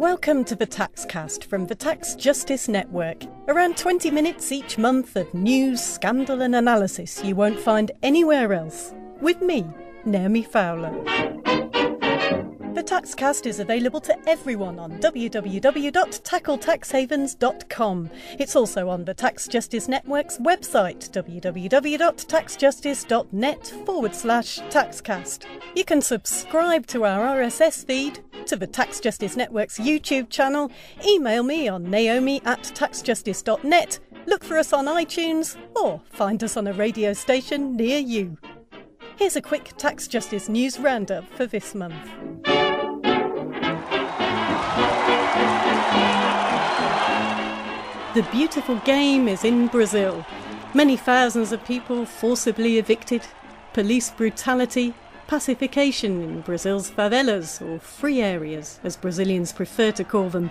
Welcome to the Taxcast from the Tax Justice Network. Around 20 minutes each month of news, scandal and analysis you won't find anywhere else. With me, Naomi Fowler. The Taxcast is available to everyone on www.tackletaxhavens.com. It's also on the Tax Justice Network's website, www.taxjustice.net/Taxcast. You can subscribe to our RSS feed, to the Tax Justice Network's YouTube channel, email me on naomi@taxjustice.net, look for us on iTunes, or find us on a radio station near you. Here's a quick Tax Justice News roundup for this month. The beautiful game is in Brazil. Many thousands of people forcibly evicted, police brutality, pacification in Brazil's favelas, or free areas as Brazilians prefer to call them,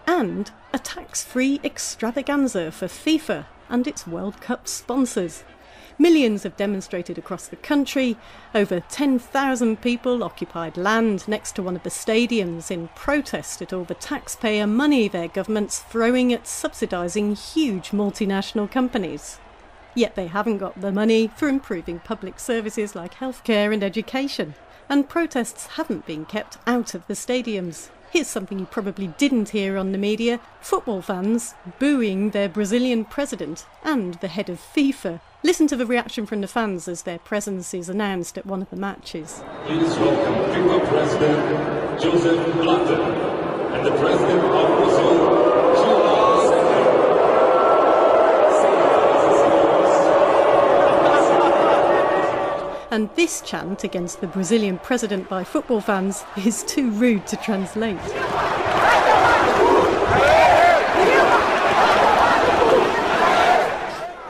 and a tax-free extravaganza for FIFA and its World Cup sponsors. Millions have demonstrated across the country. Over 10,000 people occupied land next to one of the stadiums in protest at all the taxpayer money their government's throwing at subsidising huge multinational companies. Yet they haven't got the money for improving public services like healthcare and education. And protests haven't been kept out of the stadiums. Here's something you probably didn't hear on the media: football fans booing their Brazilian president and the head of FIFA. Listen to the reaction from the fans as their presence is announced at one of the matches. Please welcome FIFA President Joseph Blatter and the President of Brazil, Schulz. And this chant against the Brazilian president by football fans is too rude to translate.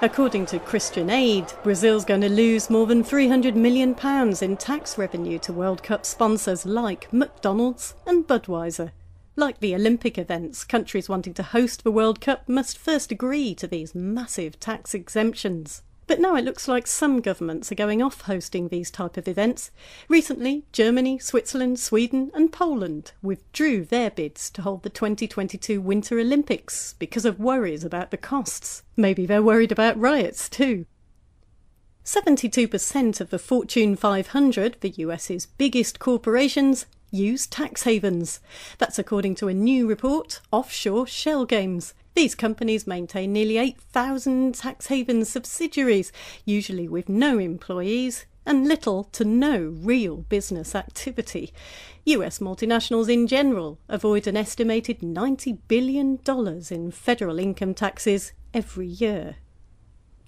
According to Christian Aid, Brazil's going to lose more than £300 million in tax revenue to World Cup sponsors like McDonald's and Budweiser. Like the Olympic events, countries wanting to host the World Cup must first agree to these massive tax exemptions. But now it looks like some governments are going off hosting these type of events. Recently, Germany, Switzerland, Sweden and Poland withdrew their bids to hold the 2022 Winter Olympics because of worries about the costs. Maybe they're worried about riots too. 72% of the Fortune 500, the US's biggest corporations, use tax havens. That's according to a new report, Offshore Shell Games. These companies maintain nearly 8,000 tax haven subsidiaries, usually with no employees and little to no real business activity. US multinationals in general avoid an estimated $90 billion in federal income taxes every year.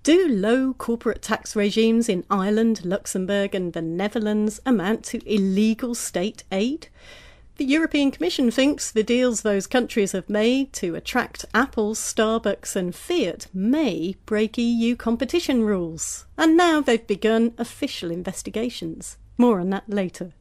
Do low corporate tax regimes in Ireland, Luxembourg and the Netherlands amount to illegal state aid? The European Commission thinks the deals those countries have made to attract Apple, Starbucks and Fiat may break EU competition rules. And now they've begun official investigations. More on that later.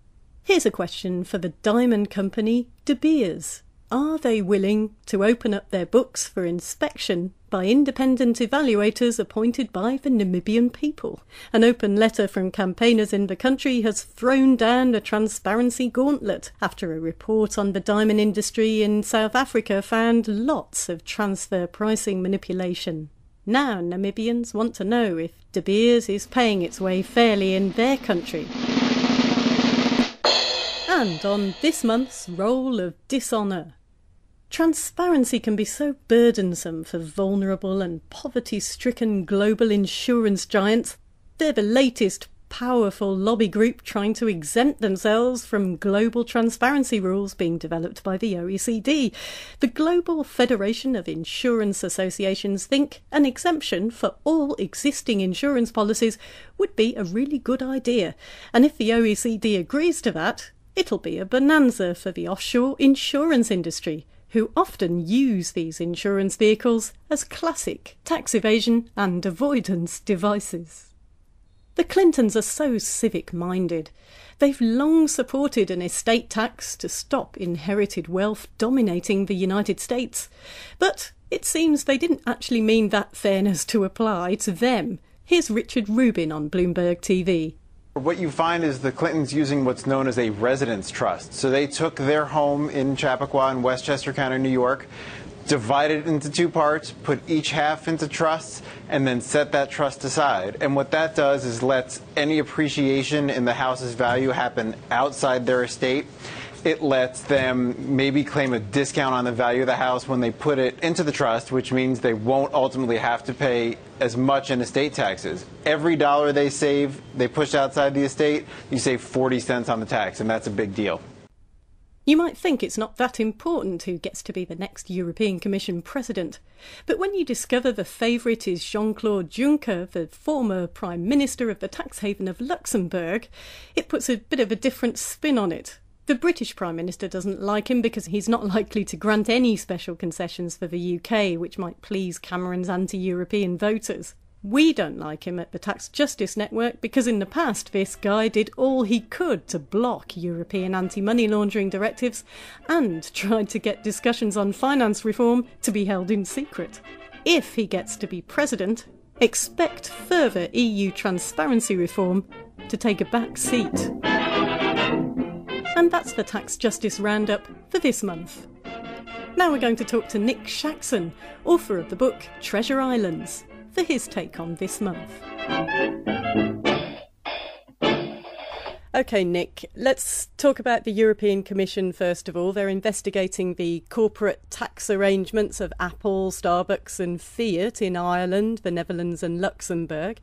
Here's a question for the diamond company De Beers. Are they willing to open up their books for inspection by independent evaluators appointed by the Namibian people? An open letter from campaigners in the country has thrown down the transparency gauntlet after a report on the diamond industry in South Africa found lots of transfer pricing manipulation. Now Namibians want to know if De Beers is paying its way fairly in their country. And on this month's Roll of Dishonour. Transparency can be so burdensome for vulnerable and poverty-stricken global insurance giants. They're the latest powerful lobby group trying to exempt themselves from global transparency rules being developed by the OECD. The Global Federation of Insurance Associations think an exemption for all existing insurance policies would be a really good idea. And if the OECD agrees to that, it'll be a bonanza for the offshore insurance industry, who often use these insurance vehicles as classic tax evasion and avoidance devices. The Clintons are so civic-minded. They've long supported an estate tax to stop inherited wealth dominating the United States. But it seems they didn't actually mean that fairness to apply to them. Here's Richard Rubin on Bloomberg TV. What you find is the Clintons using what's known as a residence trust. So they took their home in Chappaqua in Westchester County, New York, divided it into two parts, put each half into trusts, and then set that trust aside. And what that does is lets any appreciation in the house's value happen outside their estate. It lets them maybe claim a discount on the value of the house when they put it into the trust, which means they won't ultimately have to pay as much in estate taxes. Every dollar they save, they push outside the estate, you save 40 cents on the tax, and that's a big deal. You might think it's not that important who gets to be the next European Commission president. But when you discover the favourite is Jean-Claude Juncker, the former Prime Minister of the tax haven of Luxembourg, it puts a bit of a different spin on it. The British Prime Minister doesn't like him because he's not likely to grant any special concessions for the UK, which might please Cameron's anti-European voters. We don't like him at the Tax Justice Network because in the past this guy did all he could to block European anti-money laundering directives and tried to get discussions on finance reform to be held in secret. If he gets to be president, expect further EU transparency reform to take a back seat. And that's the Tax Justice Roundup for this month. Now we're going to talk to Nick Shaxson, author of the book Treasure Islands, for his take on this month. OK, Nick, let's talk about the European Commission first of all. They're investigating the corporate tax arrangements of Apple, Starbucks and Fiat in Ireland, the Netherlands and Luxembourg.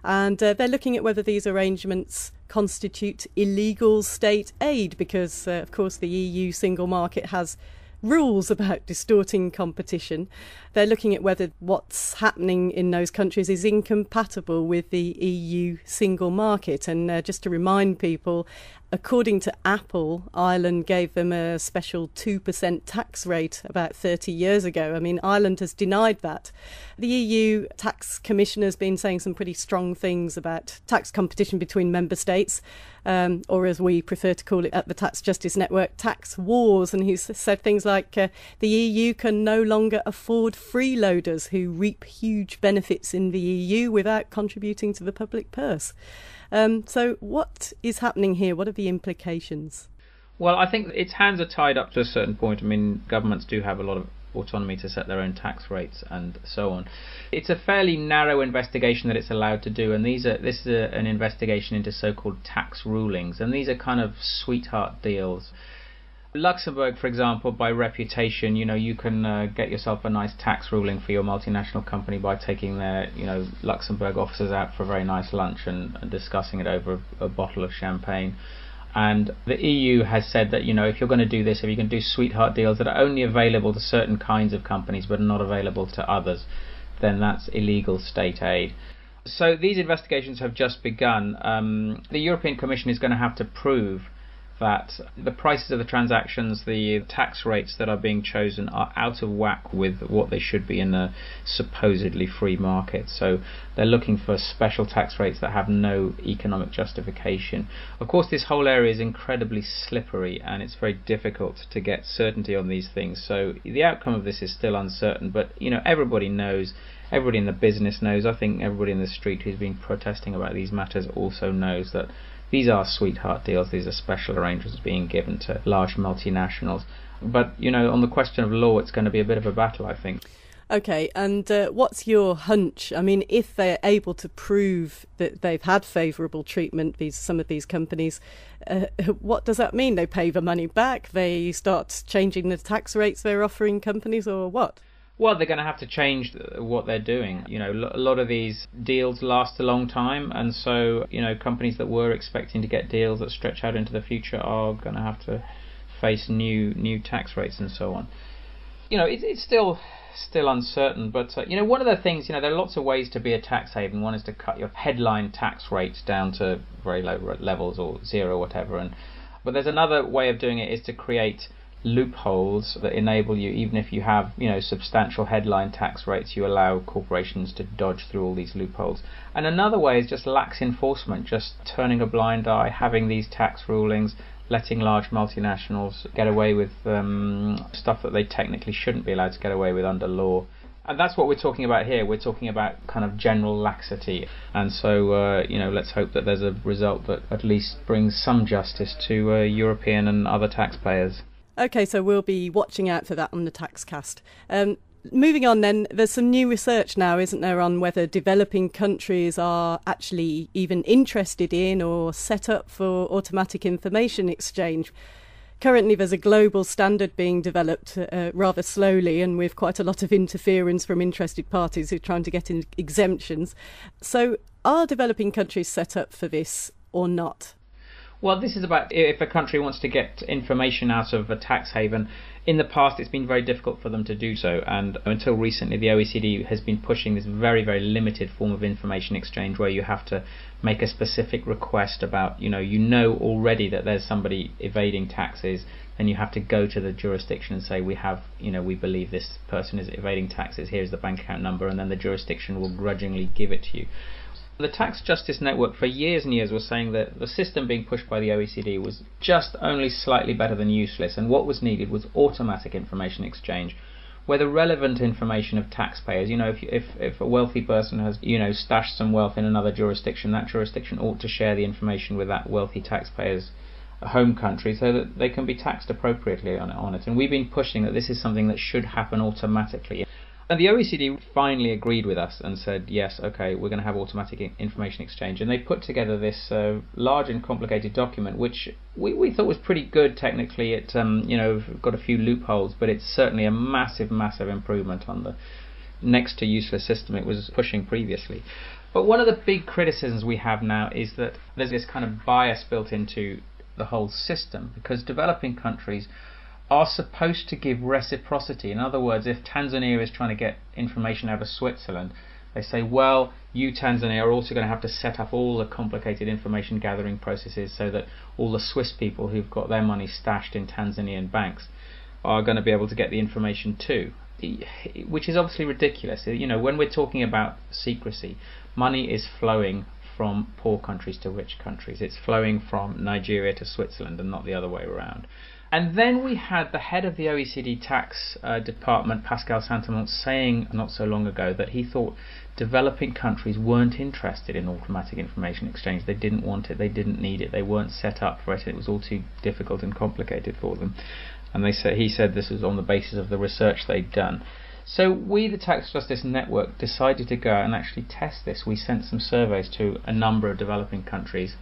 And they're looking at whether these arrangements constitute illegal state aid because, of course, the EU single market has rules about distorting competition. They're looking at whether what's happening in those countries is incompatible with the EU single market. And just to remind people, according to Apple, Ireland gave them a special 2% tax rate about 30 years ago. I mean, Ireland has denied that. The EU tax commissioner has been saying some pretty strong things about tax competition between member states, or as we prefer to call it at the Tax Justice Network, tax wars. And he's said things like the EU can no longer afford freeloaders who reap huge benefits in the EU without contributing to the public purse. So what is happening here? What are the implications? Well, I think its hands are tied up to a certain point. I mean, governments do have a lot of autonomy to set their own tax rates and so on. It's a fairly narrow investigation that it's allowed to do, and this is an investigation into so-called tax rulings, and these are kind of sweetheart deals. Luxembourg, for example, by reputation, you can get yourself a nice tax ruling for your multinational company by taking their, Luxembourg officers out for a very nice lunch and discussing it over a bottle of champagne. And the EU has said that, if you're going to do this, if you can do sweetheart deals that are only available to certain kinds of companies but are not available to others, then that's illegal state aid. So these investigations have just begun. The European Commission is going to have to prove that the prices of the transactions, the tax rates that are being chosen are out of whack with what they should be in a supposedly free market. So they're looking for special tax rates that have no economic justification. Of course, this whole area is incredibly slippery and it's very difficult to get certainty on these things. So the outcome of this is still uncertain, but everybody knows, everybody in the business knows, I think everybody in the street who's been protesting about these matters also knows that these are sweetheart deals, these are special arrangements being given to large multinationals. But, on the question of law, it's going to be a bit of a battle, I think. OK, and what's your hunch? I mean, if they're able to prove that they've had favourable treatment, some of these companies, what does that mean? They pay the money back? They start changing the tax rates they're offering companies, or what? Well, they're going to have to change what they're doing. A lot of these deals last a long time, and so, companies that were expecting to get deals that stretch out into the future are going to have to face new tax rates and so on. It's still uncertain, but one of the things, there are lots of ways to be a tax haven. One is to cut your headline tax rates down to very low levels or zero, whatever. But there's another way of doing it, is to create loopholes that enable you, even if you have substantial headline tax rates, you allow corporations to dodge through all these loopholes. And another way is just lax enforcement, just turning a blind eye, having these tax rulings, letting large multinationals get away with stuff that they technically shouldn't be allowed to get away with under law. And that's what we're talking about here. We're talking about kind of general laxity. And so, let's hope that there's a result that at least brings some justice to European and other taxpayers. OK, so we'll be watching out for that on the Taxcast. Moving on then, there's some new research now, isn't there, on whether developing countries are actually even interested in or set up for automatic information exchange. Currently, there's a global standard being developed rather slowly and with quite a lot of interference from interested parties who are trying to get in exemptions. So are developing countries set up for this or not? Well, this is about if a country wants to get information out of a tax haven. In the past, it's been very difficult for them to do so. And until recently, the OECD has been pushing this very, very limited form of information exchange where you have to make a specific request about, already that there's somebody evading taxes, and you have to go to the jurisdiction and say, we believe this person is evading taxes, here's the bank account number, and then the jurisdiction will grudgingly give it to you. The Tax Justice Network for years and years was saying that the system being pushed by the OECD was just only slightly better than useless, and what was needed was automatic information exchange, where the relevant information of taxpayers, if a wealthy person has, stashed some wealth in another jurisdiction, that jurisdiction ought to share the information with that wealthy taxpayer's home country so that they can be taxed appropriately on it. And we've been pushing that this is something that should happen automatically. And the OECD finally agreed with us and said, yes, OK, we're going to have automatic information exchange. And they put together this large and complicated document, which we thought was pretty good technically. It, got a few loopholes, but it's certainly a massive, massive improvement on the next to useless system it was pushing previously. But one of the big criticisms we have now is that there's this kind of bias built into the whole system, because developing countries are supposed to give reciprocity. In other words, if Tanzania is trying to get information out of Switzerland, they say, well, you, Tanzania, are also going to have to set up all the complicated information gathering processes so that all the Swiss people who've got their money stashed in Tanzanian banks are going to be able to get the information too, which is obviously ridiculous. When we're talking about secrecy, money is flowing from poor countries to rich countries. It's flowing from Nigeria to Switzerland and not the other way around. And then we had the head of the OECD tax department, Pascal Santamont, saying not so long ago that he thought developing countries weren't interested in automatic information exchange. They didn't want it, they didn't need it, they weren't set up for it, it was all too difficult and complicated for them. And he said this was on the basis of the research they'd done. So we, the Tax Justice Network, decided to go out and actually test this. We sent some surveys to a number of developing countries,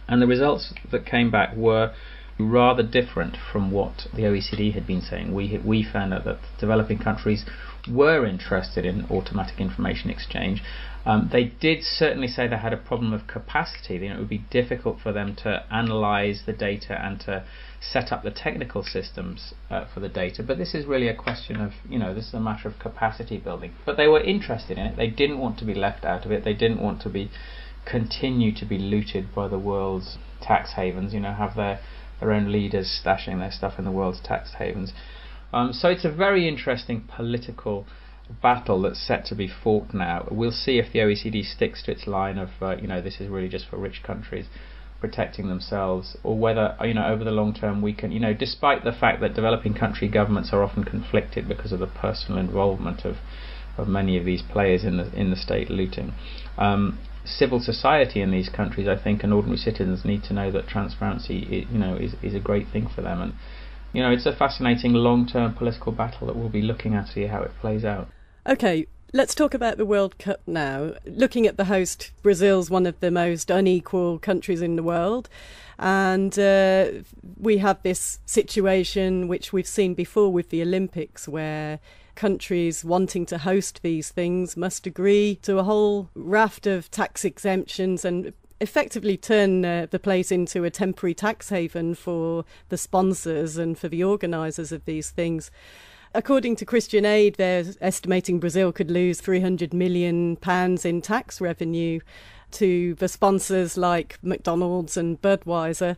and the results that came back were rather different from what the OECD had been saying. We found out that developing countries were interested in automatic information exchange. They did certainly say they had a problem of capacity. It would be difficult for them to analyse the data and to set up the technical systems for the data. But this is really a question of, this is a matter of capacity building. But they were interested in it. They didn't want to be left out of it. They didn't want to continue to be looted by the world's tax havens, have their own leaders stashing their stuff in the world's tax havens. So it's a very interesting political battle that's set to be fought now. We'll see if the OECD sticks to its line of, this is really just for rich countries protecting themselves, or whether, over the long term we can, despite the fact that developing country governments are often conflicted because of the personal involvement of many of these players in the state looting. Civil society in these countries, I think, and ordinary citizens need to know that transparency, is a great thing for them. And it's a fascinating long-term political battle that we'll be looking at to see how it plays out. Okay, let's talk about the World Cup now. Looking at the host, Brazil's one of the most unequal countries in the world, and we have this situation which we've seen before with the Olympics, where countries wanting to host these things must agree to a whole raft of tax exemptions and effectively turn the place into a temporary tax haven for the sponsors and for the organisers of these things. According to Christian Aid, they're estimating Brazil could lose £300 million in tax revenue to the sponsors like McDonald's and Budweiser.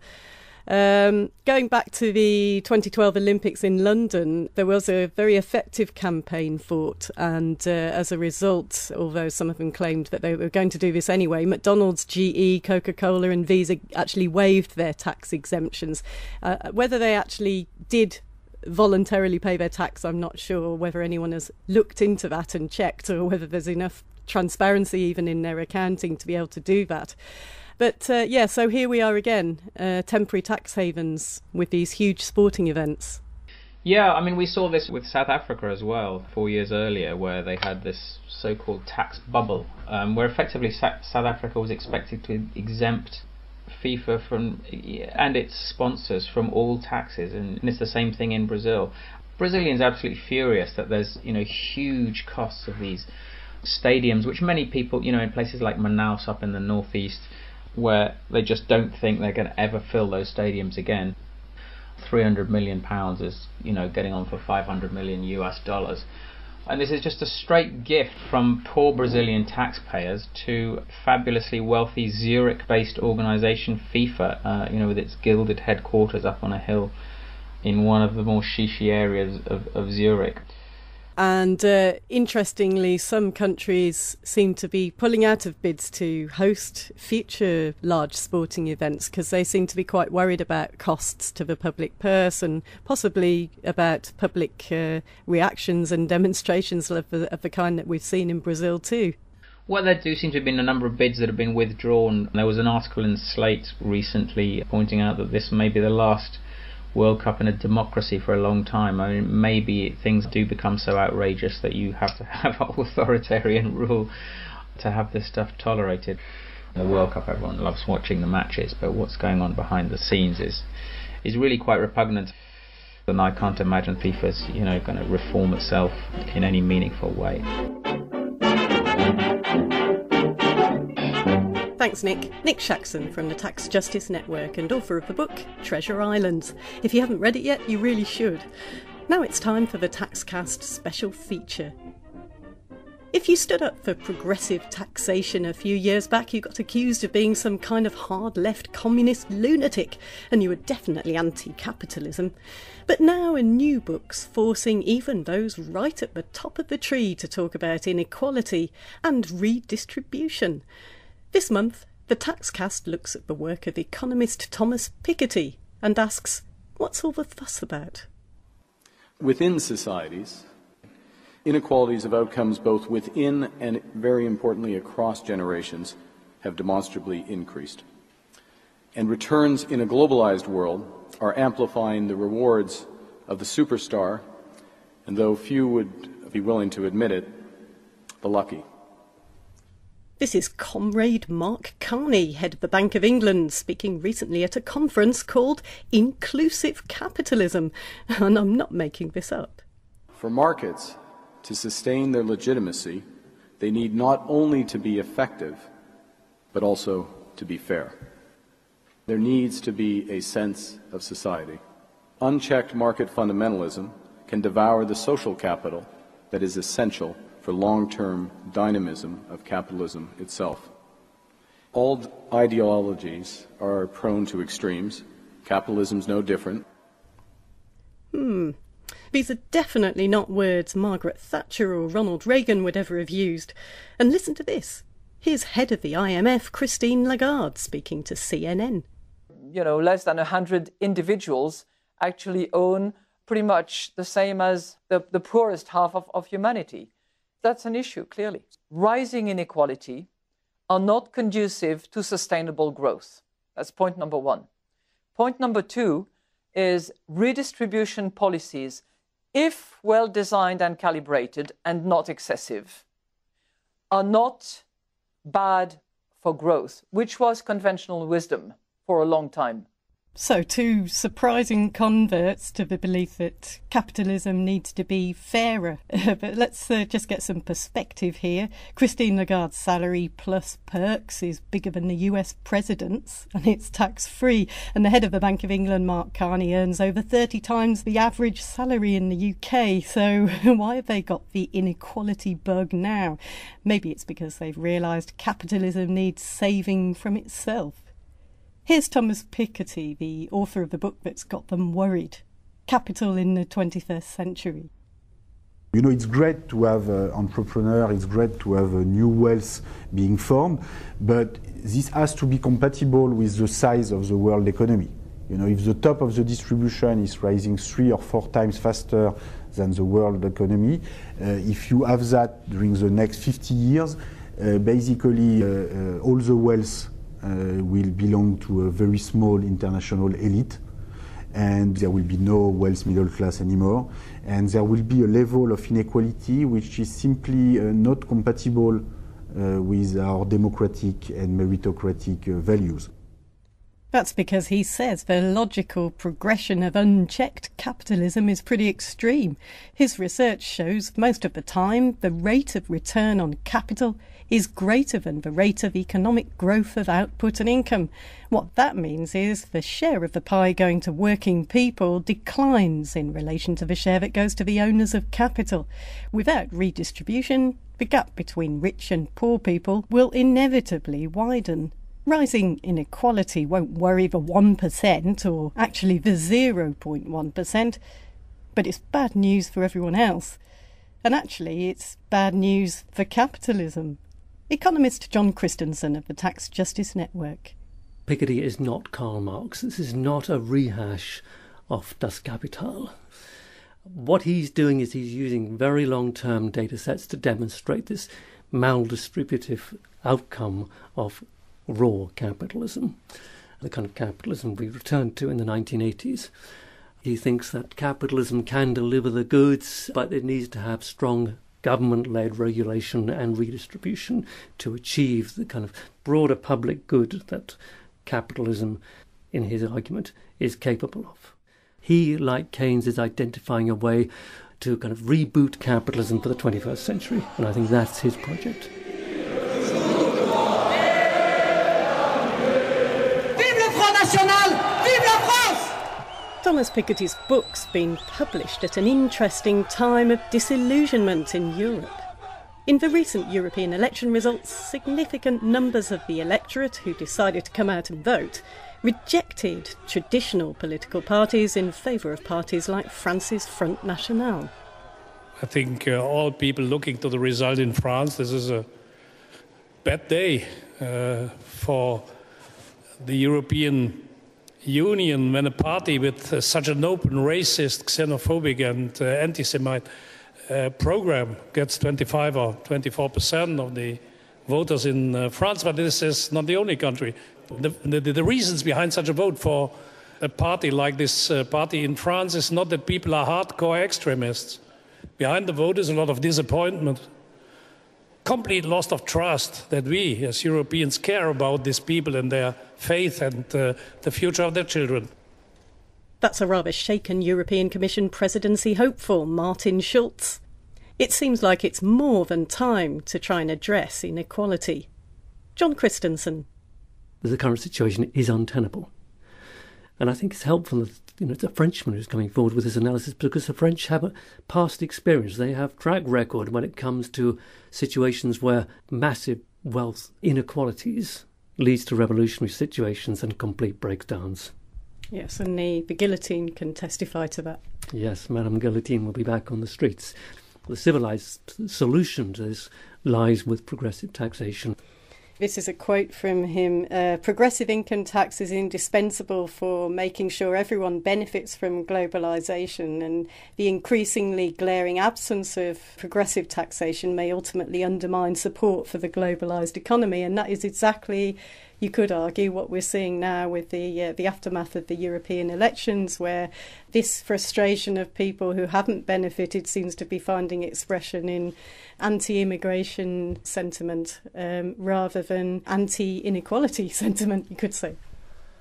Going back to the 2012 Olympics in London, there was a very effective campaign fought, and as a result, although some of them claimed that they were going to do this anyway, McDonald's, GE, Coca-Cola and Visa actually waived their tax exemptions. Whether they actually did voluntarily pay their tax. I'm not sure whether anyone has looked into that and checked, or whether there's enough transparency even in their accounting to be able to do that. But so here we are again, temporary tax havens with these huge sporting events. Yeah, I mean, we saw this with South Africa as well 4 years earlier, where they had this so-called tax bubble, where effectively South Africa was expected to exempt FIFA from and its sponsors from all taxes, and it's the same thing in Brazil. Brazilians are absolutely furious that there's huge costs of these stadiums, which many people in places like Manaus up in the northeast, where they just don't think they're going to ever fill those stadiums again. £300 million is getting on for $500 million US dollars. And this is just a straight gift from poor Brazilian taxpayers to fabulously wealthy Zurich-based organisation FIFA, with its gilded headquarters up on a hill in one of the more shishi areas of Zurich. And interestingly, some countries seem to be pulling out of bids to host future large sporting events because they seem to be quite worried about costs to the public purse and possibly about public reactions and demonstrations of the kind that we've seen in Brazil too. Well, there do seem to have been a number of bids that have been withdrawn. There was an article in Slate recently pointing out that this may be the last World Cup in a democracy for a long time. I mean, maybe things do become so outrageous that you have to have authoritarian rule to have this stuff tolerated. The World Cup, everyone loves watching the matches, but what's going on behind the scenes is really quite repugnant. And I can't imagine FIFA's going to reform itself in any meaningful way. Thanks, Nick. Nick Shaxson from the Tax Justice Network and author of the book Treasure Islands. If you haven't read it yet, you really should. Now it's time for the Taxcast special feature. If you stood up for progressive taxation a few years back, you got accused of being some kind of hard-left communist lunatic, and you were definitely anti-capitalism. But now a new book's forcing even those right at the top of the tree to talk about inequality and redistribution. This month, the Taxcast looks at the work of economist Thomas Piketty and asks, what's all the fuss about? Within societies, inequalities of outcomes both within and, very importantly, across generations have demonstrably increased. And returns in a globalised world are amplifying the rewards of the superstar, and though few would be willing to admit it, the lucky. This is Comrade Mark Carney, head of the Bank of England, speaking recently at a conference called Inclusive Capitalism. And I'm not making this up. For markets to sustain their legitimacy, they need not only to be effective, but also to be fair. There needs to be a sense of society. Unchecked market fundamentalism can devour the social capital that is essential for long-term dynamism of capitalism itself. All ideologies are prone to extremes. Capitalism's no different. These are definitely not words Margaret Thatcher or Ronald Reagan would ever have used. And listen to this. Here's head of the IMF, Christine Lagarde, speaking to CNN. Less than 100 individuals actually own pretty much the same as the poorest half of humanity. That's an issue, clearly. Rising inequality are not conducive to sustainable growth. That's point number one. Point number two is redistribution policies, if well designed and calibrated and not excessive, are not bad for growth, which was conventional wisdom for a long time. So, two surprising converts to the belief that capitalism needs to be fairer. But let's just get some perspective here. Christine Lagarde's salary plus perks is bigger than the US president's, and it's tax-free. And the head of the Bank of England, Mark Carney, earns over 30 times the average salary in the UK. So why have they got the inequality bug now? Maybe it's because they've realised capitalism needs saving from itself. Here's Thomas Piketty, the author of the book that's got them worried. Capital in the 21st Century. It's great to have entrepreneurs, it's great to have a new wealth being formed, but this has to be compatible with the size of the world economy. If the top of the distribution is rising 3 or 4 times faster than the world economy, if you have that during the next 50 years, basically all the wealth will belong to a very small international elite, and there will be no wealth middle class anymore, and there will be a level of inequality which is simply not compatible with our democratic and meritocratic values. That's because he says the logical progression of unchecked capitalism is pretty extreme. His research shows most of the time the rate of return on capital is greater than the rate of economic growth of output and income. What that means is the share of the pie going to working people declines in relation to the share that goes to the owners of capital. Without redistribution, the gap between rich and poor people will inevitably widen. Rising inequality won't worry the 1% or actually the 0.1%, but it's bad news for everyone else. And actually, it's bad news for capitalism. Economist John Christensen of the Tax Justice Network. Piketty is not Karl Marx. This is not a rehash of Das Kapital. What he's doing is he's using very long-term data sets to demonstrate this maldistributive outcome of raw capitalism, the kind of capitalism we returned to in the 1980s. He thinks that capitalism can deliver the goods, but it needs to have strong government-led regulation and redistribution to achieve the kind of broader public good that capitalism, in his argument, is capable of. He, like Keynes, is identifying a way to kind of reboot capitalism for the 21st century, and I think that's his project. Thomas Piketty's book's been published at an interesting time of disillusionment in Europe. In the recent European election results, significant numbers of the electorate who decided to come out and vote rejected traditional political parties in favour of parties like France's Front National. I think all people looking to the result in France, this is a bad day for the European Union when a party with such an open racist, xenophobic and anti-Semite program gets 25 or 24% of the voters in France. But this is not the only country. The reasons behind such a vote for a party like this party in France is not that people are hardcore extremists. Behind the vote is a lot of disappointment, complete loss of trust that we as Europeans care about these people and their faith and the future of their children. That's a rather shaken European Commission presidency hopeful, Martin Schulz. It seems like it's more than time to try and address inequality. John Christensen. The current situation is untenable. And I think it's helpful that it's a Frenchman who's coming forward with this analysis, because the French have a past experience. They have track record when it comes to situations where massive wealth inequalities leads to revolutionary situations and complete breakdowns. Yes, and the guillotine can testify to that. Yes, Madame Guillotine will be back on the streets. The civilised solution to this lies with progressive taxation. This is a quote from him. Progressive income tax is indispensable for making sure everyone benefits from globalisation, and the increasingly glaring absence of progressive taxation may ultimately undermine support for the globalised economy. And that is exactly, you could argue, what we're seeing now with the aftermath of the European elections, where this frustration of people who haven't benefited seems to be finding expression in anti-immigration sentiment rather than anti-inequality sentiment, you could say.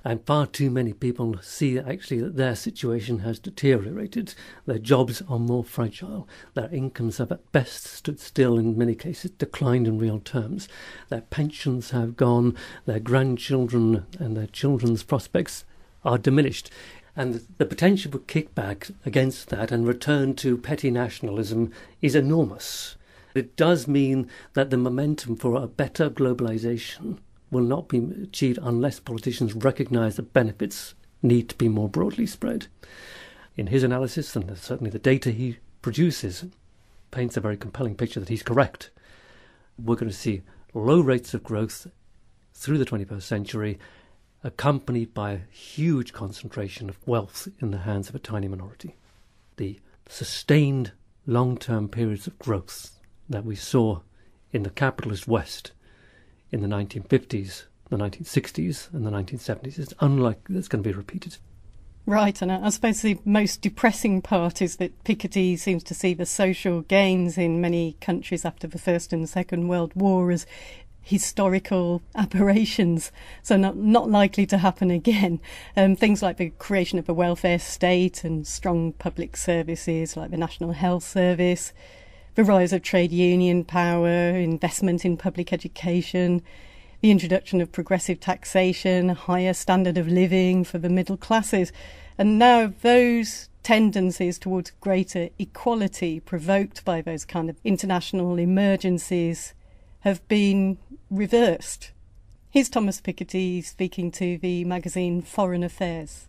And far too many people see actually that their situation has deteriorated. Their jobs are more fragile. Their incomes have at best stood still, in many cases declined in real terms. Their pensions have gone. Their grandchildren and their children's prospects are diminished. And the potential for kickback against that and return to petty nationalism is enormous. It does mean that the momentum for a better globalisation will not be achieved unless politicians recognise that benefits need to be more broadly spread. In his analysis, and certainly the data he produces, paints a very compelling picture that he's correct. We're going to see low rates of growth through the 21st century accompanied by a huge concentration of wealth in the hands of a tiny minority. The sustained long-term periods of growth that we saw in the capitalist West in the 1950s, the 1960s and the 1970s is unlikely that's going to be repeated. Right, and I suppose the most depressing part is that Piketty seems to see the social gains in many countries after the First and Second World War as historical aberrations, so not likely to happen again. Things like the creation of a welfare state and strong public services like the National Health Service, the rise of trade union power, investment in public education, the introduction of progressive taxation, a higher standard of living for the middle classes. And now those tendencies towards greater equality provoked by those kind of international emergencies have been reversed. Here's Thomas Piketty speaking to the magazine Foreign Affairs.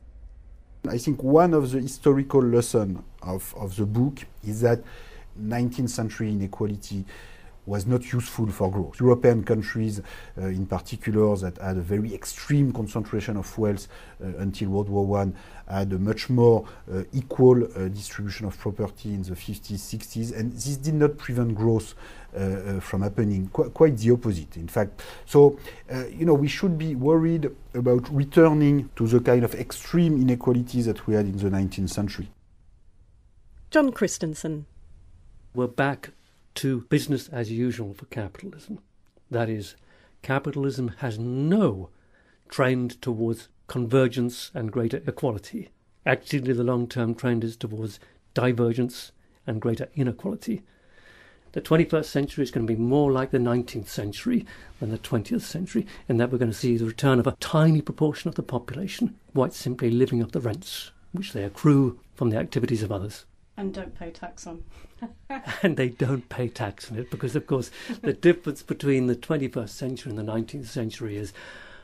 I think one of the historical lessons of the book is that 19th century inequality was not useful for growth. European countries, in particular, that had a very extreme concentration of wealth until World War I, had a much more equal distribution of property in the 50s, 60s, and this did not prevent growth from happening. Quite the opposite, in fact. So, we should be worried about returning to the kind of extreme inequalities that we had in the 19th century. John Christensen. We're back to business as usual for capitalism. That is, capitalism has no trend towards convergence and greater equality. Actually, the long-term trend is towards divergence and greater inequality. The 21st century is going to be more like the 19th century than the 20th century, in that we're going to see the return of a tiny proportion of the population quite simply living off the rents which they accrue from the activities of others. And don't pay tax on. And they don't pay tax on it because, of course, the difference between the 21st century and the 19th century is,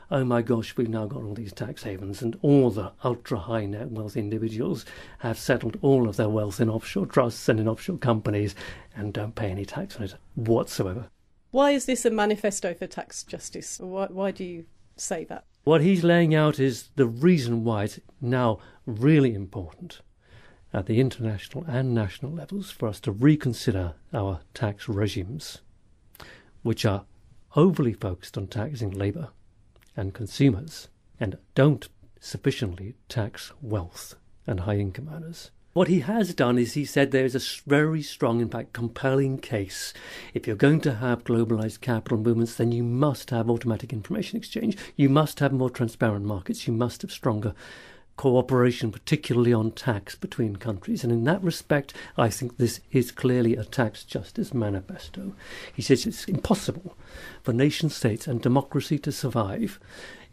oh my gosh, we've now got all these tax havens and all the ultra-high net wealth individuals have settled all of their wealth in offshore trusts and in offshore companies and don't pay any tax on it whatsoever. Why is this a manifesto for tax justice? Why do you say that? What he's laying out is the reason why it's now really important at the international and national levels for us to reconsider our tax regimes, which are overly focused on taxing labour and consumers and don't sufficiently tax wealth and high-income earners. What he has done is he said there is a very strong, in fact, compelling case. If you're going to have globalised capital movements, then you must have automatic information exchange. You must have more transparent markets. You must have stronger cooperation, particularly on tax between countries. And in that respect, I think this is clearly a tax justice manifesto. He says it's impossible for nation states and democracy to survive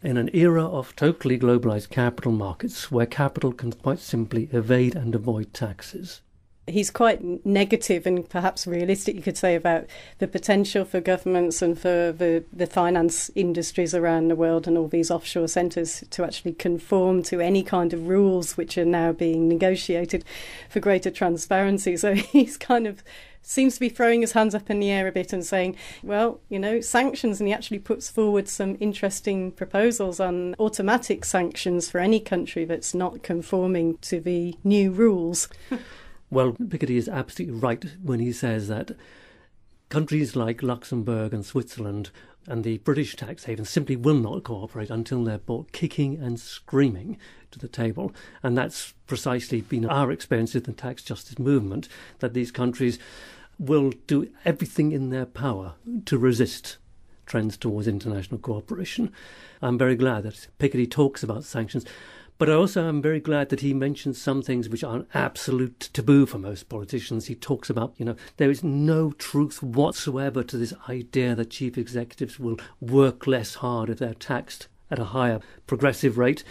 in an era of totally globalised capital markets where capital can quite simply evade and avoid taxes. He's quite negative and perhaps realistic, you could say, about the potential for governments and for the finance industries around the world and all these offshore centres to actually conform to any kind of rules which are now being negotiated for greater transparency. So he's kind of seems to be throwing his hands up in the air a bit and saying, well, sanctions, and he actually puts forward some interesting proposals on automatic sanctions for any country that's not conforming to the new rules. Well, Piketty is absolutely right when he says that countries like Luxembourg and Switzerland and the British tax havens simply will not cooperate until they're brought kicking and screaming to the table. And that's precisely been our experience of the tax justice movement, that these countries will do everything in their power to resist trends towards international cooperation. I'm very glad that Piketty talks about sanctions. But I also am very glad that he mentions some things which are an absolute taboo for most politicians. He talks about, there is no truth whatsoever to this idea that chief executives will work less hard if they're taxed at a higher progressive rate.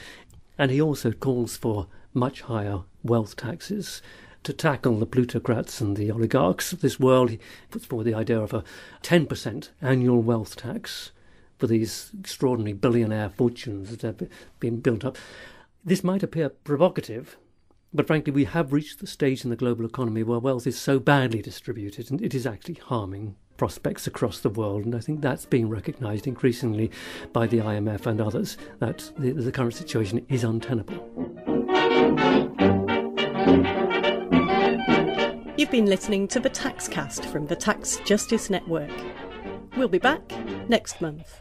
And he also calls for much higher wealth taxes to tackle the plutocrats and the oligarchs of this world. He puts forward the idea of a 10% annual wealth tax for these extraordinary billionaire fortunes that have been built up. This might appear provocative, But frankly, we have reached the stage in the global economy where wealth is so badly distributed and it is actually harming prospects across the world. And I think that's being recognised increasingly by the IMF and others, that the current situation is untenable. You've been listening to the Taxcast from the Tax Justice Network. We'll be back next month.